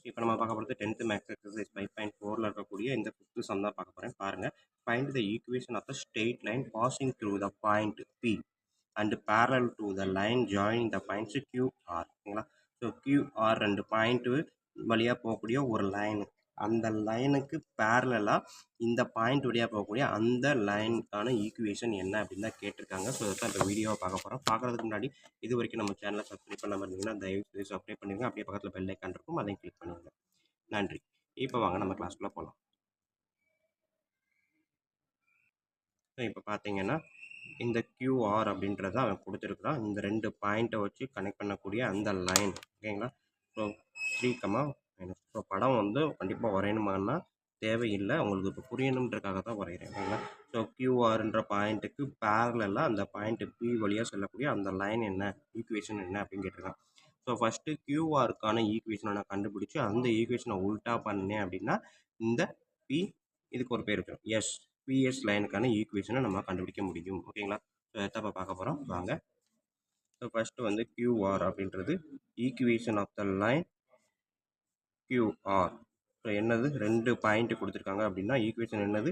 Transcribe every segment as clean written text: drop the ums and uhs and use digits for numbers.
இப்போ நம்ம பார்க்க போகிறது 10th மேக்ஸ் எக்ஸசைஸ் 5.4ல இருக்கக்கூடிய இந்த 5th சம் தான் பார்க்க போகிறேன். பாருங்க, find the equation of the straight line passing through the point P and parallel to the line join the points QR. ஓகேங்களா? ஸோ QR ரெண்டு பாயிண்ட் வழியாக போகக்கூடிய ஒரு லைன், அந்த லைனுக்கு பேரலாக இந்த பாயிண்ட் வழியாக போகக்கூடிய அந்த லைனுக்கான ஈக்குவேஷன் என்ன அப்படின்னு தான் கேட்டிருக்காங்க. ஸோ இதான் இப்போ வீடியோவை பார்க்க போகிறோம். பார்க்குறதுக்கு முன்னாடி இது வரைக்கும் நம்ம சேனலை சப்ஸ்கிரைப் பண்ணாமல் இருந்தீங்கன்னா தயவுசெய்து சப்ஸ்கிரைப் பண்ணிடுங்க. அப்படியே பக்கத்தில் பெல் ஐக்கான் இருக்கும், அதையும் கிளிக் பண்ணிடுங்க. நன்றி. இப்போ வாங்க நம்ம கிளாஸ்க்குள்ளே போகலாம். இப்போ பார்த்தீங்கன்னா இந்த QR அப்படின்றத அவன் கொடுத்துருக்குறான். இந்த ரெண்டு பாயிண்ட்டை வச்சு கனெக்ட் பண்ணக்கூடிய அந்த லைன். ஓகேங்களா? ஸோ 3, ஸோ படம் வந்து கண்டிப்பாக வரையணுமான்னா தேவையில்லை, உங்களுக்கு இப்போ புரியணுன்றதுக்காக தான் வரைகிறேன். ஓகேங்களா? ஸோ QRன்ற பாயிண்ட்டுக்கு பேரலாக அந்த பாயிண்ட் P வழியாக செல்லக்கூடிய அந்த லைன் என்ன, ஈக்குவேஷன் என்ன அப்படின்னு கேட்டிருக்கான். ஸோ ஃபஸ்ட்டு QRக்கான ஈக்குவேஷனை நான் கண்டுபிடிச்சி அந்த ஈக்குவேஷனை உல்ட்டா பண்ணேன் அப்படின்னா இந்த P இதுக்கு ஒரு பேர் இருக்கும் எஸ், PS லைனுக்கான ஈக்குவேஷனை நம்ம கண்டுபிடிக்க முடியும். ஓகேங்களா? ஸோ எதை இப்போ பார்க்க போகிறோம் வாங்க. ஸோ ஃபஸ்ட்டு வந்து QR அப்படின்றது equation of the line QR. So என்னது, ரெண்டு பாயிண்ட் கொடுத்துருக்காங்க அப்படின்னா ஈக்குவேஷன் என்னது,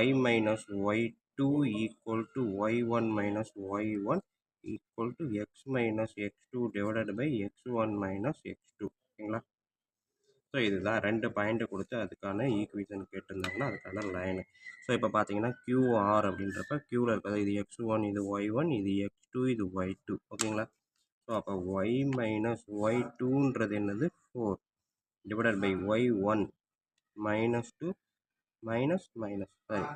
y minus y2 equal to y1 minus y1 equal to x minus x2 divided by x1 minus x2. ஓகேங்களா? ஸோ இதுதான் ரெண்டு பாயிண்ட் கொடுத்து அதுக்கான ஈக்குவேஷன் கேட்டிருந்தாங்கன்னா அதுக்கான லைனு. ஸோ இப்போ பார்த்தீங்கன்னா QR அப்படின்றப்ப க்யூவில் இருக்கிறது இது x1, இது y1, இது x2, இது y2. ஓகேங்களா? ஸோ அப்போ y மைனஸ் y2ன்றது என்னது 4 divided by y1 minus 2 minus minus 5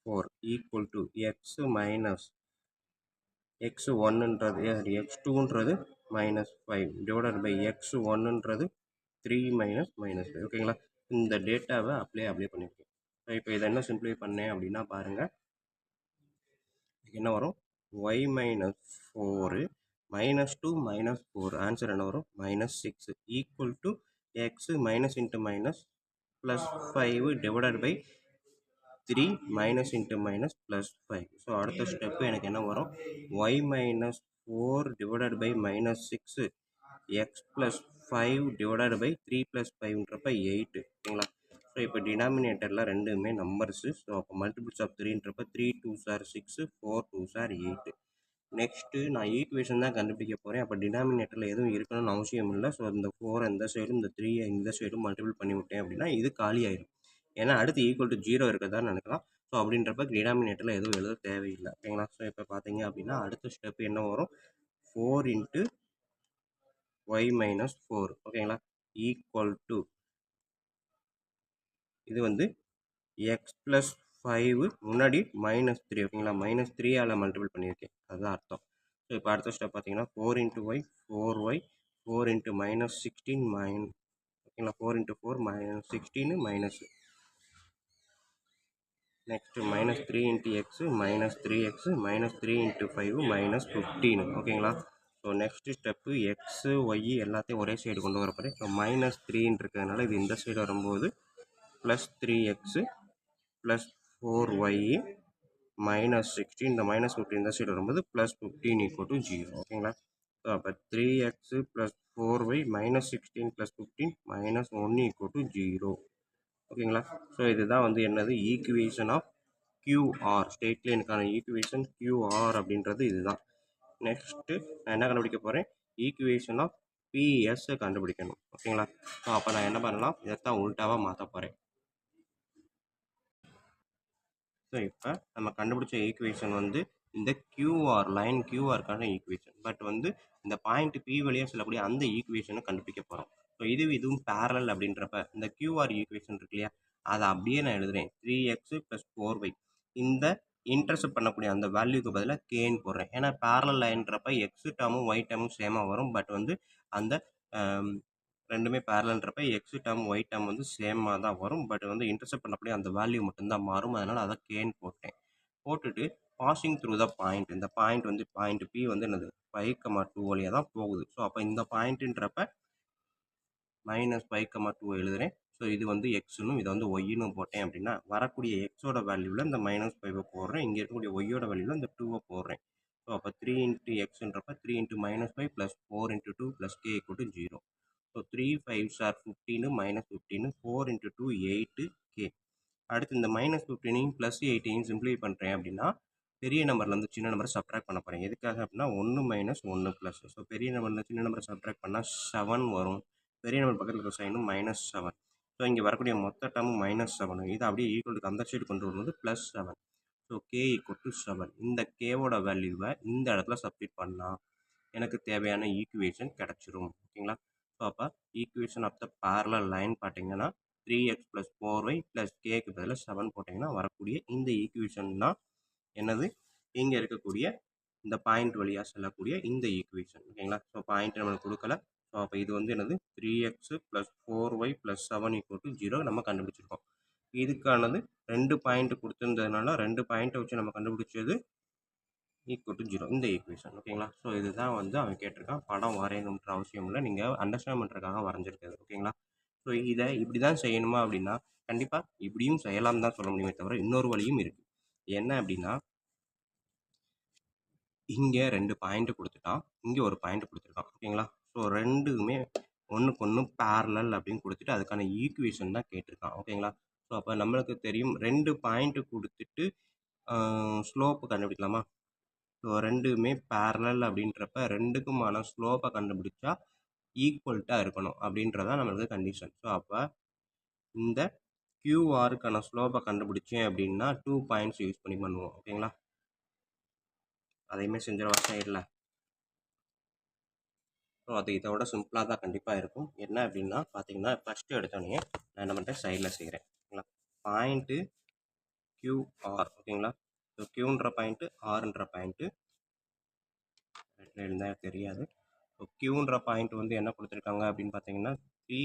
4 equal to x minus x1ன்றது x2ன்றது மைனஸ் 5 டிவைடட் பை x1ன்றது 3 மைனஸ் மைனஸ் 5. ஓகேங்களா? இந்த டேட்டாவை அப்ளை பண்ணியிருக்கேன். இப்போ இதை என்ன சிம்பிளை பண்ணேன் அப்படின்னா பாருங்கள், என்ன வரும், y minus 4 minus 2 minus 4 answer என்ன வரும், minus 6 equal to x minus into minus plus 5 divided by 3 minus into minus plus 5. So அடுத்த ஸ்டெப்பு எனக்கு என்ன வரும், y minus 4 divided by minus 6 x plus 5 divided by 3 plus 5ன்றப்ப 8. ஓகேங்களா? So இப்போ டினாமினேட்டரில் ரெண்டுமே நம்பர்ஸு. ஸோ அப்போ மல்டிபிள்ஸ் ஆஃப் 3ன்றப்ப 3 2s are 6, 4 2s are 8. Next நான் ஈக்குவேஷன் தான் கண்டுபிடிக்க போகிறேன். அப்போ டினாமினேட்டரில் எதுவும் இருக்கணும்னு அவசியம் இல்லை. ஸோ இந்த 4 இந்த சைடும் இந்த 3 இந்த சைடும் மல்டிபிள் பண்ணி விட்டேன் அப்படின்னா இது காலி ஆயிடும். ஏன்னா அடுத்து ஈக்குவல் டு 0 இருக்கிறதா நினைக்கலாம். ஸோ அப்படின்றப்ப டினாமினேட்டரில் எதுவும் எழுத தேவையில்லை. ஓகேங்களா? ஸோ இப்போ பார்த்தீங்க அப்படின்னா அடுத்த ஸ்டெப் என்ன வரும், 4 இன்ட்டு y மைனஸ் 4. ஓகேங்களா? ஈக்குவல் டு இது வந்து எக்ஸ் ப்ளஸ் 5 முன்னாடி மைனஸ் 3. ஓகேங்களா? மைனஸ் 3ஆல் மல்டிபிள் பண்ணியிருக்கேன், அதுதான் அர்த்தம். ஸோ இப்போ அடுத்த ஸ்டெப் பார்த்தீங்கன்னா 4 into Y 4y 4 into minus 16 ஓகேங்களா? 4 into 4 minus 16 minus next minus 3 into x minus 3x minus 3 into 5 minus 15. ஓகேங்களா? So next step x y எல்லாத்தையும் ஒரே சைடு கொண்டு வர போகிறேன். ஸோ மைனஸ் 3 இருக்கிறதுனால இது இந்த சைடு வரும்போது plus 3x plus 4y minus 16, இந்த மைனஸ் 15 இந்த சைடு வரும்போது ப்ளஸ் 15 ஈக்குவல் டு 0. ஓகேங்களா? ஸோ அப்போ 3x plus 4y minus 16 plus 15 minus 1 equal to 0. ஓகேங்களா? ஸோ இதுதான் வந்து என்னது, ஈக்குவேஷன் ஆஃப் QR, ஸ்ட்ரெயிட் லைனுக்கான ஈக்குவேஷன் QR அப்படின்றது இதுதான். நெக்ஸ்ட்டு நான் என்ன கண்டுபிடிக்க போகிறேன், ஈக்குவேஷன் ஆஃப் PS கண்டுபிடிக்கணும். ஓகேங்களா? ஸோ அப்போ நான் என்ன பண்ணலாம், இதைத்தான் உல்ட்டாவாக மாற்ற போகிறேன். ஸோ இப்போ நம்ம கண்டுபிடிச்ச ஈக்குவேஷன் வந்து இந்த QR லைன் QRக்கான ஈக்குவேஷன். பட் வந்து இந்த பாயிண்ட் P வழியாக செல்லக்கூடிய அந்த ஈக்குவேஷனை கண்டுபிடிக்க போகிறோம். ஸோ இதுவும் பேரலல் அப்படின்றப்ப இந்த QR ஈக்குவேஷன் இருக்கு இல்லையா, அதை அப்படியே நான் எழுதுகிறேன். 3x ப்ளஸ் 4y இந்த இன்டர்செப்ட் பண்ணக்கூடிய அந்த வேல்யூக்கு பதிலாக கேன்னு போடுறேன். ஏன்னா பேரலல் லைன்றப்ப எக்ஸ் டேர்மும் ஒய் டேர்மும் சேமாக வரும். பட் வந்து அந்த ரெண்டுமே பேரலன்றப்ப எக்ஸ் டேர்ம் ஒய் டேர்ம் வந்து சேமாக தான் வரும். பட் வந்து இன்டர்செப்ட் பண்ணக்கூடிய அந்த வேல்யூ மட்டும்தான் மாறும். அதனால் அதை கேன்னு போட்டேன். போட்டுட்டு பாசிங் த்ரூ த பாயிண்ட், இந்த பாயிண்ட் வந்து பாயிண்ட் P வந்து என்னது 5,2 வழியாக தான் போகுது. ஸோ அப்போ இந்த பாயிண்ட்டுன்றப்ப மைனஸ் 5,2 எழுதுகிறேன். ஸோ இது வந்து எக்ஸ்னும் இதை வந்து ஒய்னு போட்டேன் அப்படின்னா வரக்கூடிய எக்ஸோட வேல்யூவில் இந்த மைனஸ் 5 போடுறேன். இங்கே இருக்கக்கூடிய ஒய்யோட வேல்யூவில் இந்த 2 போடுறேன். ஸோ அப்போ 3 இன்ட்டு எக்ஸ்ன்றப்ப 3 into minus 5 plus 4 into 2 plus k equal to 0. So 3 5s are 15 -15 4 × 2 8 k. அடுத்து இந்த -15ஐயும் +8ஐயும் சிம்பிளிஃபை பண்ணுறேன் அப்படின்னா பெரிய நம்பர்லேருந்து சின்ன நம்பரை சப்ட்ராக்ட் பண்ண போகிறேன். எதுக்காக அப்படின்னா 1 - 1 ப்ளஸ். ஸோ பெரிய நம்பர்லேருந்து சின்ன நம்பரை சப்ட்ராக்ட் பண்ணால் 7 வரும். பெரிய நம்பர் பக்கத்தில் இருக்கிற சைனும் -7. ஸோ இங்கே வரக்கூடிய மொத்த டேர்மும் -7. இதை அப்படியே ஈக்குவலுக்கு அந்த சைடு கொண்டு வரும்போது +7. So k = 7. இந்த கேவோட வேல்யூவை இந்த இடத்துல சப்ஸ்டிட் பண்ணால் எனக்கு தேவையான ஈக்குவேஷன் கிடச்சிரும். ஓகேங்களா? ஸோ அப்போ equation of the parallel line பார்த்தீங்கன்னா 3x + 4y + kக்கு பதிலாக 7 போட்டிங்கன்னா வரக்கூடிய இந்த ஈக்குவேஷன் தான் என்னது இங்கே இருக்கக்கூடிய இந்த பாயிண்ட் வழியாக செல்லக்கூடிய இந்த ஈக்குவேஷன். ஓகேங்களா? ஸோ பாயிண்ட் நம்மளுக்கு கொடுக்கல. ஸோ அப்போ இது வந்து என்னது 3x + 4y + 7 = 0 நம்ம கண்டுபிடிச்சிருக்கோம். இதுக்கானது 2 பாயிண்ட் கொடுத்துருந்ததுனால 2 பாயிண்ட்டை வச்சு நம்ம கண்டுபிடிச்சது = 0 இந்த ஈக்குவேஷன். ஓகேங்களா? ஸோ இதுதான் வந்து அவன் கேட்டிருக்கான். படம் வரையணுன்ற அவசியம் இல்லை. நீங்கள் அண்டர்ஸ்டாண்ட் பண்ணுறதுக்காக வரைஞ்சிருக்கிறது. ஓகேங்களா? ஸோ இதை இப்படி தான் செய்யணுமா அப்படின்னா கண்டிப்பாக இப்படியும் செய்யலாம் தான் சொல்ல முடியுமே தவிர இன்னொரு வழியும் இருக்குது. என்ன அப்படின்னா இங்கே 2 பாயிண்ட் கொடுத்துட்டான், இங்கே ஒரு பாயிண்ட் கொடுத்துருக்கான். ஓகேங்களா? ஸோ ரெண்டுமே ஒன்றுக்கு ஒன்று பேரலல் அப்படின்னு கொடுத்துட்டு அதுக்கான ஈக்குவேஷன் தான் கேட்டிருக்கான். ஓகேங்களா? ஸோ அப்போ நம்மளுக்கு தெரியும் 2 பாயிண்ட் கொடுத்துட்டு ஸ்லோப்பு கண்டுபிடிக்கலாமா? ஸோ ரெண்டுமே பேரலல் அப்படின்றப்ப ரெண்டுக்குமான ஸ்லோப்பை கண்டுபிடிச்சா ஈக்குவல்ட்டாக இருக்கணும் அப்படின்றதான் நம்மளுக்கு கண்டிஷன். ஸோ அப்போ இந்த கியூஆருக்கான ஸ்லோப்பை கண்டுபிடிச்சேன் அப்படின்னா 2 பாயிண்ட்ஸ் யூஸ் பண்ணி பண்ணுவோம். ஓகேங்களா? அதையுமே செஞ்சிடவா சைடில். ஸோ அது இதோட சிம்பிளாக தான் கண்டிப்பாக இருக்கும். என்ன அப்படின்னா பார்த்தீங்கன்னா ஃபஸ்ட்டு எடுத்தோடனே நான் என்ன பண்ணுறேன் சைடில் செய்கிறேன். ஓகேங்களா? Point QR. ஓகேங்களா? ஸோ கியூன்ற பாயிண்ட்டு ஆர்ன்ற பாயிண்ட்டு இருந்தால் தெரியாது. ஸோ கியூன்ற பாயிண்ட் வந்து என்ன கொடுத்துருக்காங்க அப்படின்னு பார்த்தீங்கன்னா 3,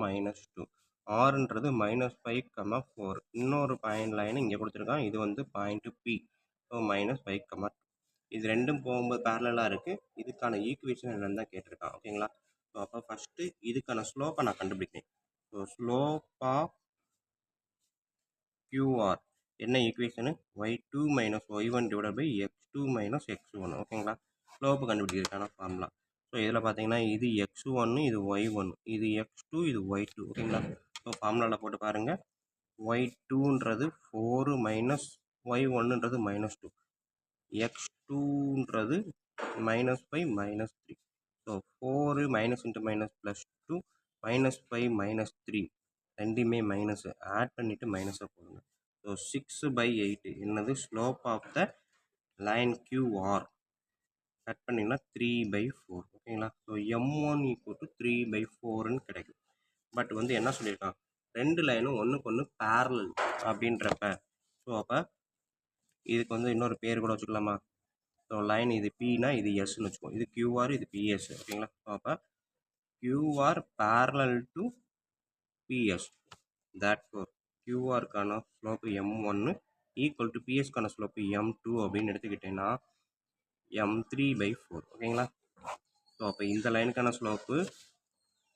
-2. ஆறுன்றது -5, 4. இன்னொரு பாயிண்ட் லைன் இங்கே கொடுத்துருக்கான். இது வந்து பாயிண்ட் பி. ஸோ -5, 2. இது ரெண்டும் போகும்போது பேரலாக இருக்குது. இதுக்கான ஈக்குவேஷன் என்னென்னு தான் கேட்டிருக்கான். ஓகேங்களா? ஸோ அப்போ ஃபஸ்ட்டு இதுக்கான ஸ்லோப்பை நான் கண்டுபிடிக்கிறேன். ஸோ ஸ்லோப் ஆஃப் கியூஆர் என்ன equation y2 - y1 / x2 - x1. ஓகேங்களா? Slope கண்டுபிடிக்கிறதுக்கான formula. ஸோ இதில் பார்த்தீங்கன்னா இது x1, இது y1, இது x2, இது y2. ஓகேங்களா? ஸோ ஃபார்முலாவில் போட்டு பாருங்கள். y2ன்றது 4 - y1ன்றது -2, x2ன்றது -5 -3. ஸோ 4 - +2 -5 -3 ரெண்டுமே மைனஸு ஆட் பண்ணிவிட்டு மைனஸை போடுங்க. ஸோ 6/8 என்னது ஸ்லோப் ஆஃப் த லைன் கியூஆர் கட் பண்ணிங்கன்னா 3/4. ஓகேங்களா? ஸோ m1 = 3/4ன்னு கிடைக்கும். பட் வந்து என்ன சொல்லியிருக்கான் ரெண்டு லைனும் ஒன்றுக்கு ஒன்று பேரலல் அப்படின்றப்ப ஸோ அப்போ இதுக்கு வந்து இன்னொரு பேர் கூட வச்சுக்கலாமா? ஸோ லைன் இது பின்னா இது எஸ்ன்னு வச்சுக்கோம். இது கியூஆர், இது பிஎஸ். ஓகேங்களா? ஸோ அப்போ QR parallel to PS. Therefore கியூஆருக்கான ஸ்லோப்பு m1 ஈக்குவல் டு பிஎஸ்க்கான ஸ்லோப்பு m2 அப்படின்னு எடுத்துக்கிட்டேன்னா m3/4. ஓகேங்களா? ஸோ அப்போ இந்த லைனுக்கான ஸ்லோப்பு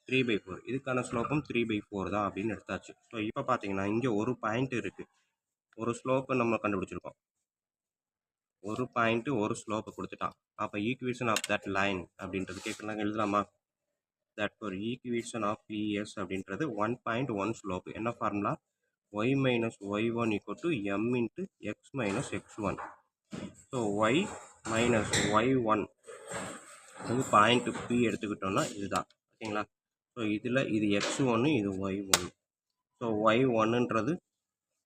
3/4, இதுக்கான ஸ்லோப்பும் 3/4 தான் அப்படின்னு எடுத்தாச்சு. ஸோ இப்போ பார்த்தீங்கன்னா இங்கே ஒரு பாயிண்ட் இருக்குது, ஒரு ஸ்லோப்பு நம்ம கண்டுபிடிச்சிருக்கோம். ஒரு பாயிண்ட்டு ஒரு ஸ்லோப்பை கொடுத்துட்டான். அப்போ ஈக்குவேஷன் ஆஃப் தட் லைன் அப்படின்றது கேட்குறாங்க, எழுதலாமா? That for equation of PS அப்படின்றது 1 பாயிண்ட் 1 ஸ்லோப்பு. என்ன formula? y - y1 = m × x - x1. So y - y1 அது பாயிண்ட் பி எடுத்துக்கிட்டோம்னா இதுதான். ஓகேங்களா? ஸோ இதில் இது x1, இது y1. ஸோ y1ன்றது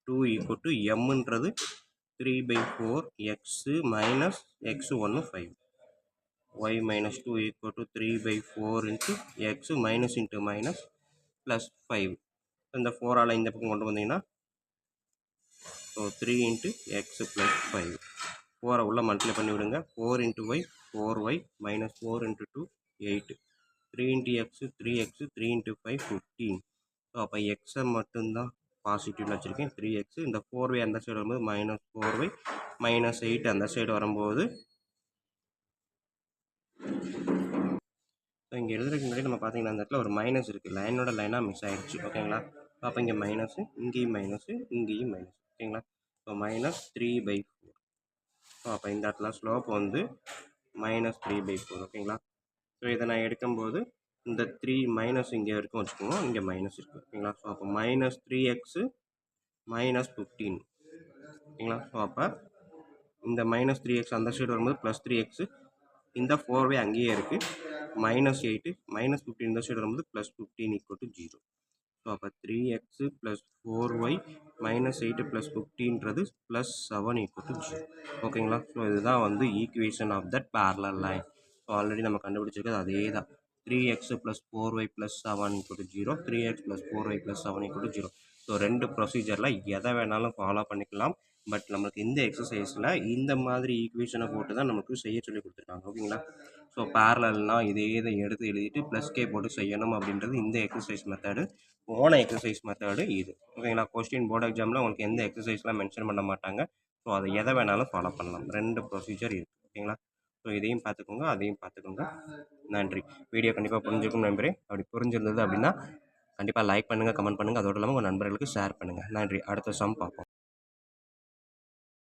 2 = mன்றது 3/4, x - x1 5. y - 2 = 3/4 × x -5. இந்த 4ஆல் இந்த பக்கம் கொண்டு வந்தீங்கன்னா ஸோ 3 × x + 5. 4 உள்ள மல்டிப்ளை பண்ணி விடுங்க. 4 × y 4y -4 × 2 8. 3 × x 3x 3 × 5 15. So அப்போ எக்ஸை மட்டும்தான் பாசிட்டிவ்னு வச்சுருக்கேன் 3x. இந்த 4y அந்த சைடு வரும்போது -4y -8 அந்த சைடு வரும்போது ஸோ இங்கே எழுதுறதுக்கு முன்னாடி நம்ம பார்த்தீங்கன்னா அந்த இடத்துல ஒரு மைனஸ் இருக்குது, லைனோட லைனாக மிஸ் ஆகிடுச்சு. ஓகேங்களா? அப்போ இங்கே மைனஸு, இங்கேயும் மைனஸு, இங்கேயும் மைனஸ். ஓகேங்களா? ஸோ -3/4. ஸோ அப்போ இந்த இடத்துல ஸ்லோப் வந்து -3/4. ஓகேங்களா? ஸோ இதை நான் எடுக்கும்போது இந்த 3 மைனஸ் இங்கே வரைக்கும் வச்சுக்கோங்க. இங்கே மைனஸ் இருக்குது ஓகேங்களா. ஸோ அப்போ மைனஸ் 3x மைனஸ் 15 ஓகேங்களா. ஸோ அப்போ இந்த மைனஸ் 3x அந்த சைடு வரும்போது ப்ளஸ் 3x, இந்த 4y அங்கேயே இருக்குது, மைனஸ் 8 மைனஸ் 15 இந்த சைடு வரும்போது ப்ளஸ் 15 = 0. ஸோ அப்போ 3x plus 4y minus 8 plus 15ன்றது ப்ளஸ் 7 = 0 ஓகேங்களா. ஸோ இதுதான் வந்து equation of that parallel line. So already நம்ம கண்டுபிடிச்சிருக்கிறது அதே தான். 3x plus 4y plus 7 = 0, 3x plus 4y plus 7 = 0. So ரெண்டு ப்ரொசீஜரில் எதை வேணாலும் ஃபாலோ பண்ணிக்கலாம். பட் நமக்கு இந்த எக்ஸசைஸில் இந்த மாதிரி ஈக்குவேஷனை போட்டு தான் நமக்கு செய்ய சொல்லி கொடுத்துருக்காங்க ஓகேங்களா. ஸோ பேரலல்னால் இதே இதை எடுத்து எழுதிட்டு ப்ளஸ் கே போட்டு செய்யணும் அப்படின்றது இந்த எக்ஸசைஸ் மெத்தடு. போன எக்ஸசைஸ் மெத்தடு இது ஓகேங்களா. கொஸ்டின் போர்டு எக்ஸாமில் உங்களுக்கு எந்த எக்ஸசைஸ்லாம் மென்ஷன் பண்ண மாட்டாங்க. ஸோ அதை எதை வேணாலும் ஃபாலோ பண்ணலாம். ரெண்டு ப்ரொசீஜர் இருக்குது ஓகேங்களா. ஸோ இதையும் பார்த்துக்கோங்க, அதையும் பார்த்துக்கோங்க. நன்றி. வீடியோ கண்டிப்பாக புரிஞ்சிருக்கும் நம்புறேன். அப்படி புரிஞ்சிருந்தது அப்படின்னா கண்டிப்பாக லைக் பண்ணுங்கள், கமெண்ட் பண்ணுங்கள். அதோடு இல்லாமல் உங்கள் நண்பர்களுக்கு ஷேர் பண்ணுங்கள். நன்றி. அடுத்த சம் பார்ப்போம்.